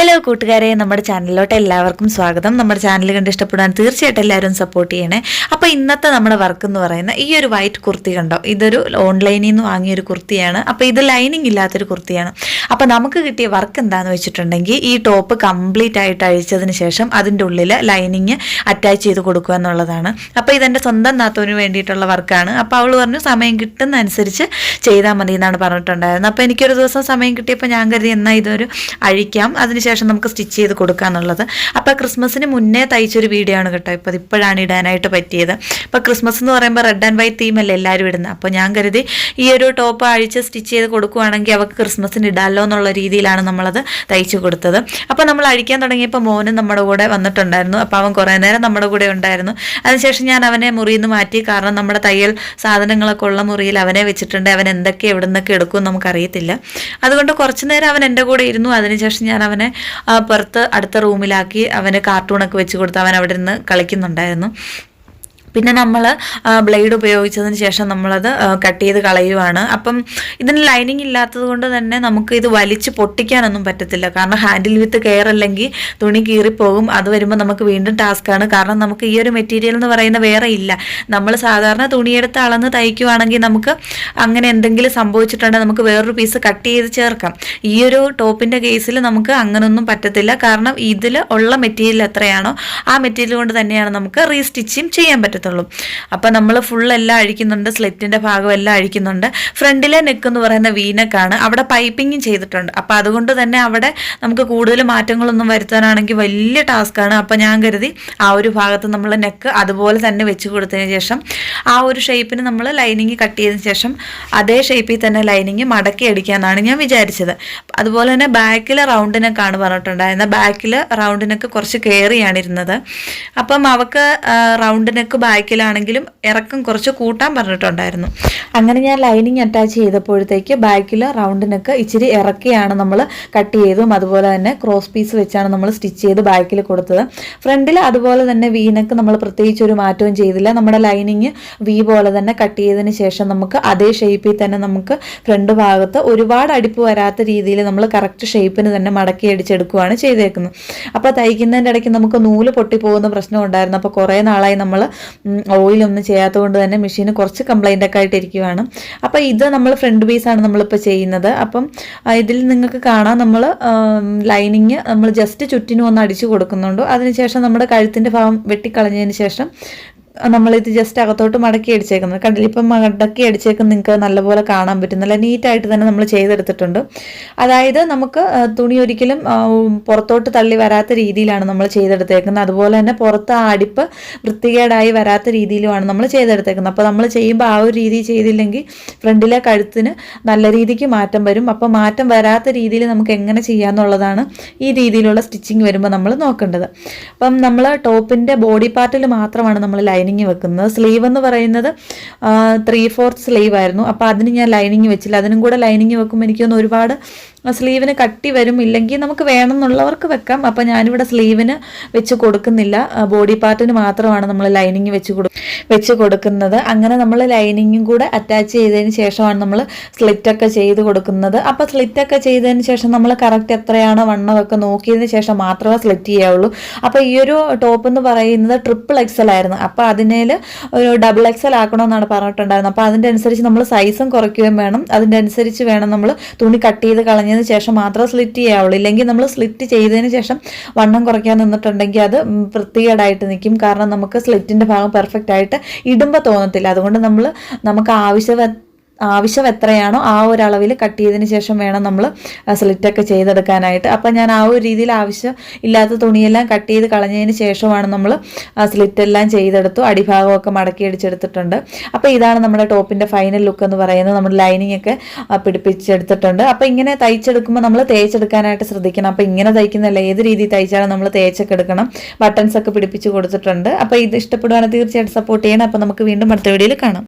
Hello കൂട്ടുകാരെ, നമ്മുടെ ചാനലിലോട്ട് എല്ലാവർക്കും സ്വാഗതം. നമ്മുടെ ചാനൽ കണ്ട് ഇഷ്ടപ്പെടാൻ തീർച്ചയായിട്ടും എല്ലാവരും സപ്പോർട്ട് ചെയ്യണേ. അപ്പോൾ ഇന്നത്തെ നമ്മുടെ വർക്ക് എന്ന് പറയുന്ന ഈ ഒരു വൈറ്റ് കുർത്തി കണ്ടോ, ഇതൊരു ഓൺലൈനിൽ നിന്ന് വാങ്ങിയൊരു കുർത്തിയാണ്. അപ്പോൾ ഇത് ലൈനിങ് ഇല്ലാത്തൊരു കുർത്തിയാണ്. അപ്പോൾ നമുക്ക് കിട്ടിയ വർക്ക് എന്താണെന്ന് വെച്ചിട്ടുണ്ടെങ്കിൽ ഈ ടോപ്പ് കംപ്ലീറ്റ് ആയിട്ട് അഴിച്ചതിന് ശേഷം അതിൻ്റെ ഉള്ളിൽ ലൈനിങ് അറ്റാച്ച് ചെയ്ത് കൊടുക്കുക എന്നുള്ളതാണ്. അപ്പോൾ ഇതെൻ്റെ സ്വന്തം നാത്തൂന് വേണ്ടിയിട്ടുള്ള വർക്കാണ്. അപ്പോൾ അവൾ പറഞ്ഞു സമയം കിട്ടുന്ന അനുസരിച്ച് ചെയ്താൽ മതി എന്നാണ് പറഞ്ഞിട്ടുണ്ടായിരുന്നത്. അപ്പോൾ എനിക്കൊരു ദിവസം സമയം കിട്ടിയപ്പോൾ ഞാൻ കരുതി എന്നാൽ ഇതൊരു അഴിക്കാം, അതിനുശേഷം നമുക്ക് സ്റ്റിച്ച് ചെയ്ത് കൊടുക്കുക എന്നുള്ളത്. അപ്പോൾ ക്രിസ്മസിന് മുന്നേ തയ്ച്ചൊരു വീഡിയോ ആണ് കേട്ടോ, ഇപ്പോൾ ഇപ്പോഴാണ് ഇടാനായിട്ട് പറ്റിയത്. അപ്പോൾ ക്രിസ്മസ് എന്ന് പറയുമ്പോൾ റെഡ് ആൻഡ് വൈറ്റ് തീമല്ലേ എല്ലാവരും ഇടുന്നത്. അപ്പോൾ ഞാൻ കരുതി ഈ ഒരു ടോപ്പ് അഴിച്ച് സ്റ്റിച്ച് ചെയ്ത് കൊടുക്കുകയാണെങ്കിൽ അവർക്ക് ക്രിസ്മസിന് ഇടാമല്ലോ എന്നുള്ള രീതിയിലാണ് നമ്മളത് തയ്ച്ചു കൊടുത്തത്. അപ്പോൾ നമ്മൾ അഴിക്കാൻ തുടങ്ങിയപ്പോൾ മോനും നമ്മുടെ കൂടെ വന്നിട്ടുണ്ടായിരുന്നു. അപ്പോൾ അവൻ കുറേ നേരം നമ്മുടെ കൂടെ ഉണ്ടായിരുന്നു. അതിനുശേഷം ഞാൻ അവനെ മുറിയിൽ നിന്ന് മാറ്റി. കാരണം നമ്മുടെ തയ്യൽ സാധനങ്ങളൊക്കെ ഉള്ള മുറിയിൽ അവനെ വെച്ചിട്ടുണ്ട്. അവൻ എന്തൊക്കെ എവിടെ നിന്നൊക്കെ എടുക്കുമെന്ന് നമുക്കറിയത്തില്ല. അതുകൊണ്ട് കുറച്ച് നേരം അവൻ എൻ്റെ കൂടെ ഇരുന്നു. അതിനുശേഷം ഞാൻ അവനെ പുറത്ത് അടുത്ത റൂമിലാക്കി അവന് കാർട്ടൂണൊക്കെ വെച്ച് കൊടുത്ത് അവൻ അവിടെ നിന്ന് കളിക്കുന്നുണ്ടായിരുന്നു. പിന്നെ നമ്മൾ ബ്ലേഡ് ഉപയോഗിച്ചതിന് ശേഷം നമ്മളത് കട്ട് ചെയ്ത് കളയുവാണ്. അപ്പം ഇതിന് ലൈനിങ് ഇല്ലാത്തത് കൊണ്ട് തന്നെ നമുക്ക് ഇത് വലിച്ച് പൊട്ടിക്കാനൊന്നും പറ്റത്തില്ല. കാരണം ഹാൻഡിൽ വിത്ത് കെയർ അല്ലെങ്കിൽ തുണി കീറിപ്പോകും. അത് വരുമ്പോൾ നമുക്ക് വീണ്ടും ടാസ്ക്കാണ്. കാരണം നമുക്ക് ഈ ഒരു മെറ്റീരിയൽ എന്ന് പറയുന്ന വേറെ ഇല്ല. നമ്മൾ സാധാരണ തുണിയെടുത്ത് അളന്ന് തയ്ക്കുവാണെങ്കിൽ നമുക്ക് അങ്ങനെ എന്തെങ്കിലും സംഭവിച്ചിട്ടുണ്ടെങ്കിൽ നമുക്ക് വേറൊരു പീസ് കട്ട് ചെയ്ത് ചേർക്കാം. ഈ ഒരു ടോപ്പിൻ്റെ കേസിൽ നമുക്ക് അങ്ങനൊന്നും പറ്റത്തില്ല. കാരണം ഇതിൽ ഉള്ള മെറ്റീരിയൽ എത്രയാണോ ആ മെറ്റീരിയൽ കൊണ്ട് തന്നെയാണ് നമുക്ക് റീസ്റ്റിച്ചും ചെയ്യാൻ പറ്റും. അപ്പം നമ്മൾ ഫുൾ എല്ലാം അഴിക്കുന്നുണ്ട്, സ്ലിറ്റിൻ്റെ ഭാഗം എല്ലാം അഴിക്കുന്നുണ്ട്. ഫ്രണ്ടിലെ നെക്ക് എന്ന് പറയുന്ന വീനക്കാണ്, അവിടെ പൈപ്പിങ്ങും ചെയ്തിട്ടുണ്ട്. അപ്പം അതുകൊണ്ട് തന്നെ അവിടെ നമുക്ക് കൂടുതൽ മാറ്റങ്ങളൊന്നും വരുത്താനാണെങ്കിൽ വലിയ ടാസ്ക്കാണ്. അപ്പം ഞാൻ കരുതി ആ ഒരു ഭാഗത്ത് നമ്മൾ നെക്ക് അതുപോലെ തന്നെ വെച്ച് കൊടുത്തതിന് ശേഷം ആ ഒരു ഷേപ്പിന് നമ്മൾ ലൈനിങ് കട്ട് ചെയ്തതിന് ശേഷം അതേ ഷേപ്പിൽ തന്നെ ലൈനിങ് മടക്കി അടിക്കാമെന്നാണ് ഞാൻ വിചാരിച്ചത്. അതുപോലെ തന്നെ ബാക്കിൽ റൗണ്ട് നെക്കാണ് പറഞ്ഞിട്ടുണ്ടായിരുന്നത്. ബാക്കിൽ റൗണ്ട് നെക്ക് കുറച്ച് കയറിയാണ് ഇരുന്നത്. അപ്പം അവൾക്ക് റൗണ്ട് നെക്ക് ബാക്കിലാണെങ്കിലും ഇറക്കം കുറച്ച് കൂട്ടാൻ പറഞ്ഞിട്ടുണ്ടായിരുന്നു. അങ്ങനെ ഞാൻ ലൈനിങ് അറ്റാച്ച് ചെയ്തപ്പോഴത്തേക്ക് ബാക്കിൽ റൗണ്ടിനൊക്കെ ഇച്ചിരി ഇറക്കിയാണ് നമ്മൾ കട്ട് ചെയ്തതും. അതുപോലെ തന്നെ ക്രോസ് പീസ് വെച്ചാണ് നമ്മൾ സ്റ്റിച്ച് ചെയ്ത് ബാക്കിൽ കൊടുത്തത്. ഫ്രണ്ടിൽ അതുപോലെ തന്നെ വീനക്ക് നമ്മൾ പ്രത്യേകിച്ച് ഒരു മാറ്റവും ചെയ്തില്ല. നമ്മുടെ ലൈനിങ് വി പോലെ തന്നെ കട്ട് ചെയ്തതിന് ശേഷം നമുക്ക് അതേ ഷേപ്പിൽ തന്നെ നമുക്ക് ഫ്രണ്ട് ഭാഗത്ത് ഒരുപാട് അടിപ്പ് വരാത്ത രീതിയിൽ നമ്മൾ കറക്റ്റ് ഷേപ്പിന് തന്നെ മടക്കി അടിച്ചെടുക്കുകയാണ് ചെയ്തേക്കുന്നത്. അപ്പോൾ തയ്ക്കുന്നതിൻ്റെ ഇടയ്ക്ക് നമുക്ക് നൂല് പൊട്ടിപ്പോകുന്ന പ്രശ്നം ഉണ്ടായിരുന്നു. അപ്പോൾ കുറേ നാളായി നമ്മൾ ഓയിലൊന്നും ചെയ്യാത്തത് കൊണ്ട് തന്നെ മെഷീന് കുറച്ച് കംപ്ലൈൻ്റ് ഒക്കെ ആയിട്ടിരിക്കുകയാണ്. അപ്പോൾ ഇത് നമ്മൾ ഫ്രണ്ട് പീസാണ് നമ്മളിപ്പോൾ ചെയ്യുന്നത്. അപ്പം ഇതിൽ നിങ്ങൾക്ക് കാണാം നമ്മൾ ലൈനിങ് നമ്മൾ ജസ്റ്റ് ചുറ്റിനും ഒന്ന് അടിച്ചു കൊടുക്കുന്നുണ്ട്. അതിനുശേഷം നമ്മുടെ കഴുത്തിൻ്റെ ഭാഗം വെട്ടിക്കളഞ്ഞതിന് ശേഷം നമ്മളിത് ജസ്റ്റ് അകത്തോട്ട് മടക്കി അടിച്ചേക്കുന്നത് കണ്ടില്ല. ഇപ്പം മടക്കി അടിച്ചേക്കുന്നത് നിങ്ങൾക്ക് നല്ലപോലെ കാണാൻ പറ്റും. നല്ല നീറ്റായിട്ട് തന്നെ നമ്മൾ ചെയ്തെടുത്തിട്ടുണ്ട്. അതായത് നമുക്ക് തുണി ഒരിക്കലും പുറത്തോട്ട് തള്ളി വരാത്ത രീതിയിലാണ് നമ്മൾ ചെയ്തെടുത്തേക്കുന്നത്. അതുപോലെ തന്നെ പുറത്ത് ആ അടിപ്പ് വൃത്തികേടായി വരാത്ത രീതിയിലുമാണ് നമ്മൾ ചെയ്തെടുത്തേക്കുന്നത്. അപ്പോൾ നമ്മൾ ചെയ്യുമ്പോൾ ആ ഒരു രീതി ചെയ്തില്ലെങ്കിൽ ഫ്രണ്ടിലെ കഴുത്തിന് നല്ല രീതിക്ക് മാറ്റം വരും. അപ്പോൾ മാറ്റം വരാത്ത രീതിയിൽ നമുക്ക് എങ്ങനെ ചെയ്യാമെന്നുള്ളതാണ് ഈ രീതിയിലുള്ള സ്റ്റിച്ചിങ് വരുമ്പോൾ നമ്മൾ നോക്കേണ്ടത്. അപ്പം നമ്മൾ ടോപ്പിൻ്റെ ബോഡി പാർട്ടിൽ മാത്രമാണ് നമ്മൾ ലൈനിങ് വെക്കുന്നത്. സ്ലീവ് എന്ന് പറയുന്നത് 3/4 സ്ലീവ് ആയിരുന്നു. അപ്പോൾ അതിന് ഞാൻ ലൈനിങ് വെച്ചില്ല. അതിനും കൂടെ ലൈനിങ് വെക്കുമ്പോൾ എനിക്കൊന്ന് ഒരുപാട് സ്ലീവിന് കട്ടി വരും. ഇല്ലെങ്കിൽ നമുക്ക് വേണമെന്നുള്ളവർക്ക് വെക്കാം. അപ്പോൾ ഞാനിവിടെ സ്ലീവിന് വെച്ച് കൊടുക്കുന്നില്ല. ബോഡി പാർട്ടിന് മാത്രമാണ് നമ്മൾ ലൈനിങ് വെച്ച് കൊടുക്കുന്നത്. അങ്ങനെ നമ്മൾ ലൈനിങ്ങും കൂടെ അറ്റാച്ച് ചെയ്തതിന് ശേഷമാണ് നമ്മൾ സ്ലിറ്റൊക്കെ ചെയ്ത് കൊടുക്കുന്നത്. അപ്പോൾ സ്ലിറ്റൊക്കെ ചെയ്തതിന് ശേഷം നമ്മൾ കറക്റ്റ് എത്രയാണോ വണ്ണമൊക്കെ നോക്കിയതിന് ശേഷം മാത്രമേ സ്ലിറ്റ് ചെയ്യാവുള്ളൂ. അപ്പോൾ ഈ ഒരു ടോപ്പ് എന്ന് പറയുന്നത് XXL ആയിരുന്നു. അപ്പോൾ അതിനേൽ ഒരു XXL ആക്കണമെന്നാണ് പറഞ്ഞിട്ടുണ്ടായിരുന്നത്. അപ്പോൾ അതിൻ്റെ അനുസരിച്ച് നമ്മൾ സൈസും കുറയ്ക്കുകയും വേണം. അതിൻ്റെ അനുസരിച്ച് വേണം നമ്മൾ തുണി കട്ട് ചെയ്ത് കളഞ്ഞതിന് ശേഷം മാത്രമേ സ്ലിറ്റ് ചെയ്യാവുള്ളൂ. ഇല്ലെങ്കിൽ നമ്മൾ സ്ലിറ്റ് ചെയ്തതിന് ശേഷം വണ്ണം കുറയ്ക്കാൻ നിന്നിട്ടുണ്ടെങ്കിൽ അത് വൃത്തികേടായിട്ട് നിൽക്കും. കാരണം നമുക്ക് സ്ലിറ്റിൻ്റെ ഭാഗം പെർഫെക്റ്റ് ആയിട്ട് ഇടുമ്പോൾ തോന്നത്തില്ല. അതുകൊണ്ട് നമുക്ക് ആവശ്യം എത്രയാണോ ആ ഒരു അളവിൽ കട്ട് ചെയ്തതിന് ശേഷം വേണം നമ്മൾ സ്ലിറ്റൊക്കെ ചെയ്തെടുക്കാനായിട്ട്. അപ്പം ഞാൻ ആ ഒരു രീതിയിൽ ആവശ്യം ഇല്ലാത്ത തുണിയെല്ലാം കട്ട് ചെയ്ത് കളഞ്ഞതിന് ശേഷമാണ് നമ്മൾ സ്ലിറ്റെല്ലാം ചെയ്തെടുത്തു. അടിഭാഗമൊക്കെ മടക്കി അടിച്ചെടുത്തിട്ടുണ്ട്. അപ്പോൾ ഇതാണ് നമ്മുടെ ടോപ്പിൻ്റെ ഫൈനൽ ലുക്ക് എന്ന് പറയുന്നത്. നമ്മൾ ലൈനിങ് ഒക്കെ പിടിപ്പിച്ചെടുത്തിട്ടുണ്ട്. അപ്പോൾ ഇങ്ങനെ തയ്ച്ചെടുക്കുമ്പോൾ നമ്മൾ തേച്ചെടുക്കാനായിട്ട് ശ്രദ്ധിക്കണം. അപ്പോൾ ഇങ്ങനെ തയ്ക്കുന്നതല്ല, ഏത് രീതിയിൽ തയ്ച്ചാലും നമ്മൾ തേച്ചൊക്കെ എടുക്കണം. ബട്ടൺസ് ഒക്കെ പിടിപ്പിച്ച് കൊടുത്തിട്ടുണ്ട്. അപ്പോൾ ഇത് ഇഷ്ടപ്പെടുവാണെങ്കിൽ തീർച്ചയായിട്ടും സപ്പോർട്ട് ചെയ്യണം. അപ്പോൾ നമുക്ക് വീണ്ടും അടുത്ത വീഡിയോയിൽ കാണാം.